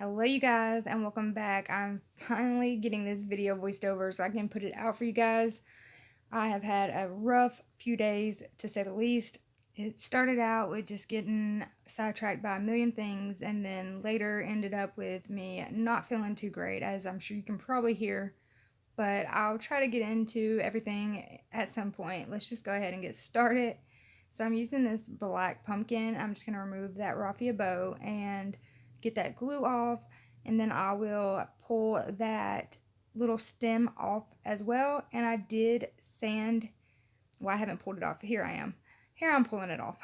Hello you guys and welcome back. I'm finally getting this video voiced over so I can put it out for you guys. I have had a rough few days to say the least. It started out with just getting sidetracked by a million things and then later ended up with me not feeling too great, as I'm sure you can probably hear. But I'll try to get into everything at some point. Let's just go ahead and get started. So I'm using this black pumpkin. I'm just going to remove that raffia bow and get that glue off, and then I will pull that little stem off as well. And I did sand, well, I haven't pulled it off. Here I'm pulling it off.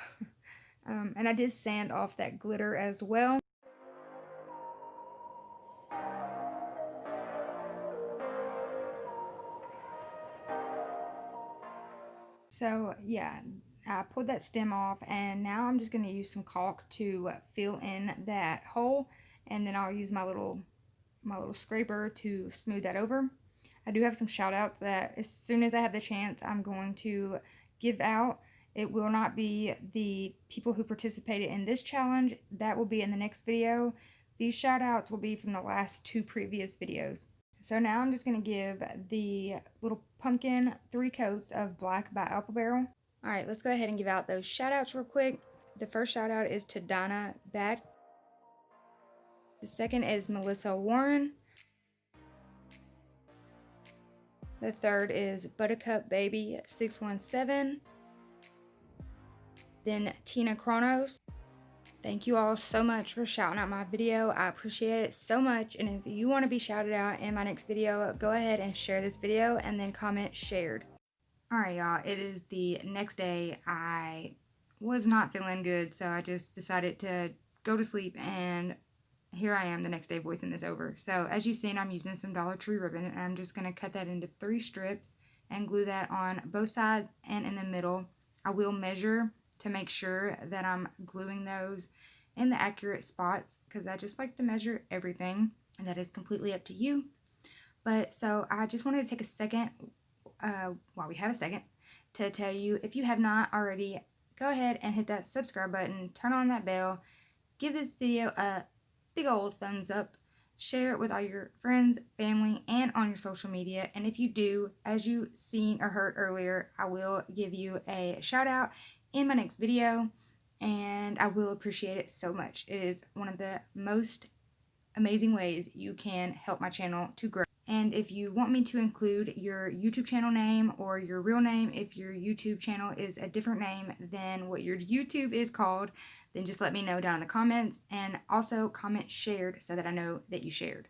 And I did sand off that glitter as well. So yeah, I pulled that stem off, and now I'm just going to use some caulk to fill in that hole, and then I'll use my little scraper to smooth that over. I do have some shout outs that as soon as I have the chance I'm going to give out. It will not be the people who participated in this challenge. That will be in the next video. These shout outs will be from the last two previous videos. So now I'm just going to give the little pumpkin 3 coats of black by Apple Barrel. Alright, let's go ahead and give out those shout outs real quick. The first shout out is to Donna Bat. The second is Melissa Warren. The third is Buttercup Baby 617. Then Tina Kronos. Thank you all so much for shouting out my video. I appreciate it so much. And if you want to be shouted out in my next video, go ahead and share this video and then comment shared. Alright y'all, it is the next day. I was not feeling good, so I just decided to go to sleep, and here I am the next day voicing this over. So as you've seen, I'm using some Dollar Tree ribbon, and I'm just going to cut that into 3 strips and glue that on both sides and in the middle. I will measure to make sure that I'm gluing those in the accurate spots, because I just like to measure everything, and that is completely up to you. But so I just wanted to take a second, while we have a second, to tell you, if you have not already, go ahead and hit that subscribe button, turn on that bell, give this video a big old thumbs up, share it with all your friends, family, and on your social media. And if you do, as you seen or heard earlier, I will give you a shout out in my next video, and I will appreciate it so much. It is one of the most amazing ways you can help my channel to grow. And if you want me to include your YouTube channel name or your real name, if your YouTube channel is a different name than what your YouTube is called, then just let me know down in the comments, and also comment shared so that I know that you shared.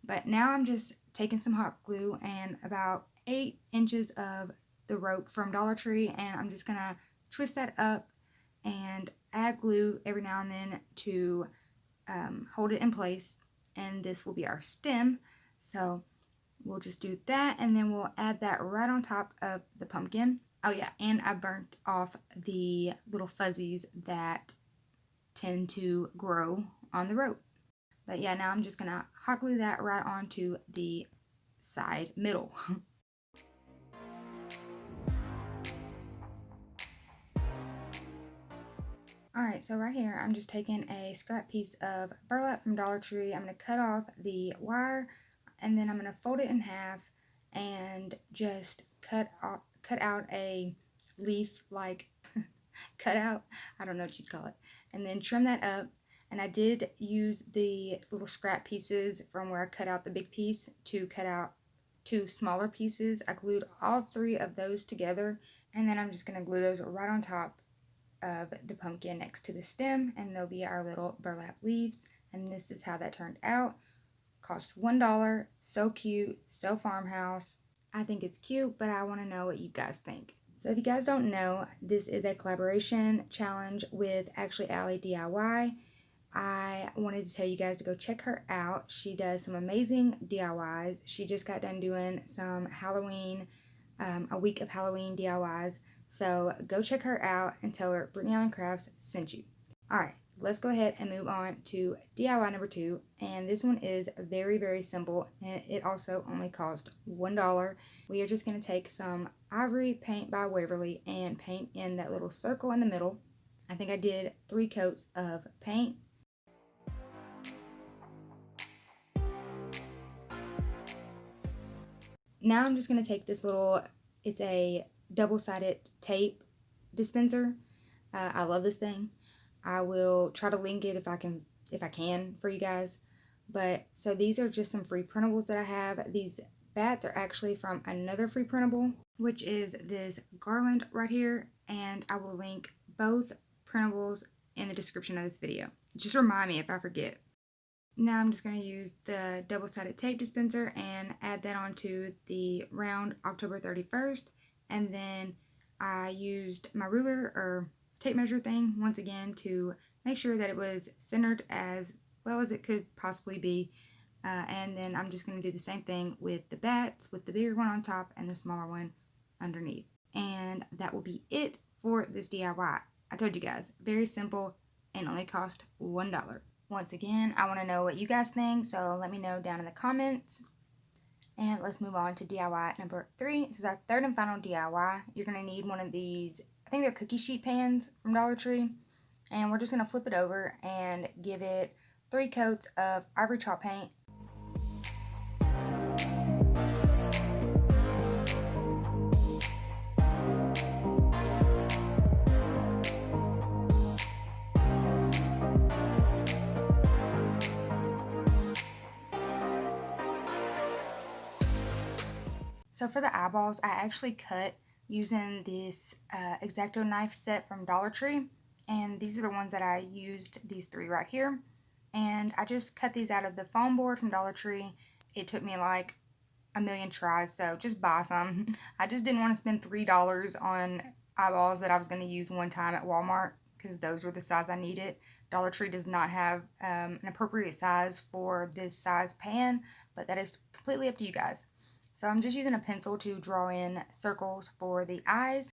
But now I'm just taking some hot glue and about 8 inches of the rope from Dollar Tree, and I'm just gonna twist that up and add glue every now and then to hold it in place. And this will be our stem. So we'll just do that, and then we'll add that right on top of the pumpkin. Oh yeah, and I burnt off the little fuzzies that tend to grow on the rope. But yeah, now I'm just gonna hot glue that right onto the side middle. Alright, so right here I'm just taking a scrap piece of burlap from Dollar Tree. I'm going to cut off the wire, and then I'm going to fold it in half and just cut out a leaf like cutout. I don't know what you'd call it. And then trim that up. And I did use the little scrap pieces from where I cut out the big piece to cut out 2 smaller pieces. I glued all 3 of those together, and then I'm just going to glue those right on top of the pumpkin next to the stem, and they'll be our little burlap leaves. And this is how that turned out. Cost $1. So cute, so farmhouse. I think it's cute, but I want to know what you guys think. So if you guys don't know, this is a collaboration challenge with actually Alli DIY. I wanted to tell you guys to go check her out. She does some amazing DIYs. She just got done doing some Halloween, a week of Halloween DIYs. So go check her out and tell her Brittany Allen Crafts sent you. Alright, let's go ahead and move on to DIY number 2. And this one is very, very simple, and it also only cost $1. We are just going to take some Ivory Paint by Waverly and paint in that little circle in the middle. I think I did 3 coats of paint. Now I'm just going to take this little, it's a double-sided tape dispenser. I love this thing. I will try to link it if I can for you guys. But so these are just some free printables that I have. These bats are actually from another free printable, which is this garland right here, and I will link both printables in the description of this video. Just remind me if I forget. Now I'm just going to use the double-sided tape dispenser and add that onto the round October 31st, and then I used my ruler or tape measure thing once again to make sure that it was centered as well as it could possibly be. And then I'm just going to do the same thing with the bats, with the bigger one on top and the smaller one underneath. And that will be it for this DIY. I told you guys, very simple and only cost $1. Once again, I want to know what you guys think, so let me know down in the comments. And let's move on to DIY number 3. This is our third and final DIY. You're going to need one of these, I think they're cookie sheet pans from Dollar Tree. And we're just going to flip it over and give it 3 coats of ivory chalk paint. So for the eyeballs, I actually cut using this X-Acto knife set from Dollar Tree. And these are the ones that I used, these 3 right here. And I just cut these out of the foam board from Dollar Tree. It took me like a million tries, so just buy some. I just didn't want to spend $3 on eyeballs that I was going to use one time at Walmart because those were the size I needed. Dollar Tree does not have an appropriate size for this size pan, but that is completely up to you guys. So I'm just using a pencil to draw in circles for the eyes.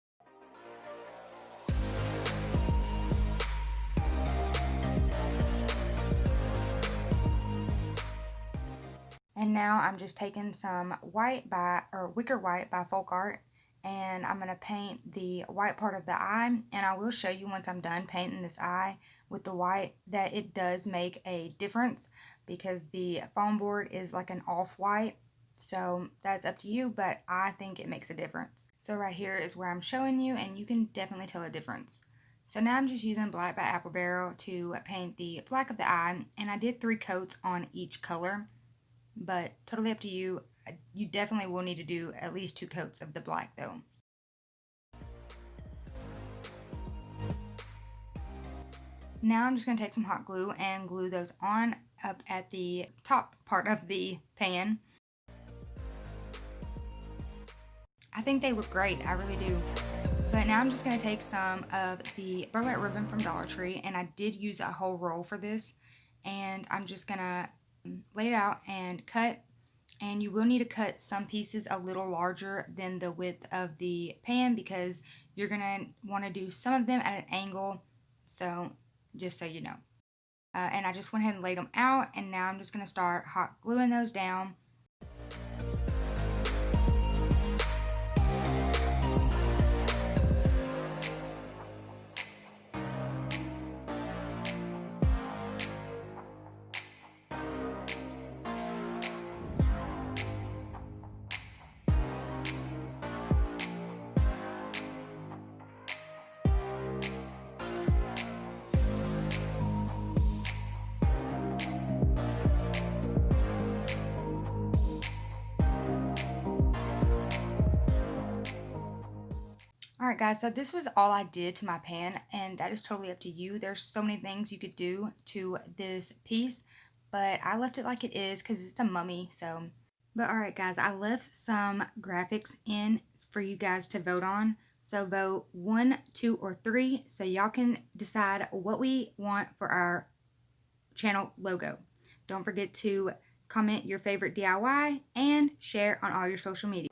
And now I'm just taking some white wicker white by Folk Art, and I'm going to paint the white part of the eye. And I will show you once I'm done painting this eye with the white that it does make a difference because the foam board is like an off-white. So that's up to you, but I think it makes a difference. So right here is where I'm showing you, and you can definitely tell a difference. So now I'm just using black by Apple Barrel to paint the black of the eye, and I did 3 coats on each color, but totally up to you. You definitely will need to do at least 2 coats of the black though. Now I'm just going to take some hot glue and glue those on up at the top part of the pan. I think they look great, I really do. But now I'm just going to take some of the burlap ribbon from Dollar Tree, and I did use a whole roll for this, and I'm just going to lay it out and cut. And you will need to cut some pieces a little larger than the width of the pan because you're going to want to do some of them at an angle, so just so you know. And I just went ahead and laid them out, and now I'm just going to start hot gluing those down. Alright guys, so this was all I did to my pan, and that is totally up to you. There's so many things you could do to this piece, but I left it like it is because it's a mummy, so. But alright guys, I left some graphics in for you guys to vote on. So vote 1, 2, or 3 so y'all can decide what we want for our channel logo. Don't forget to comment your favorite DIY and share on all your social media.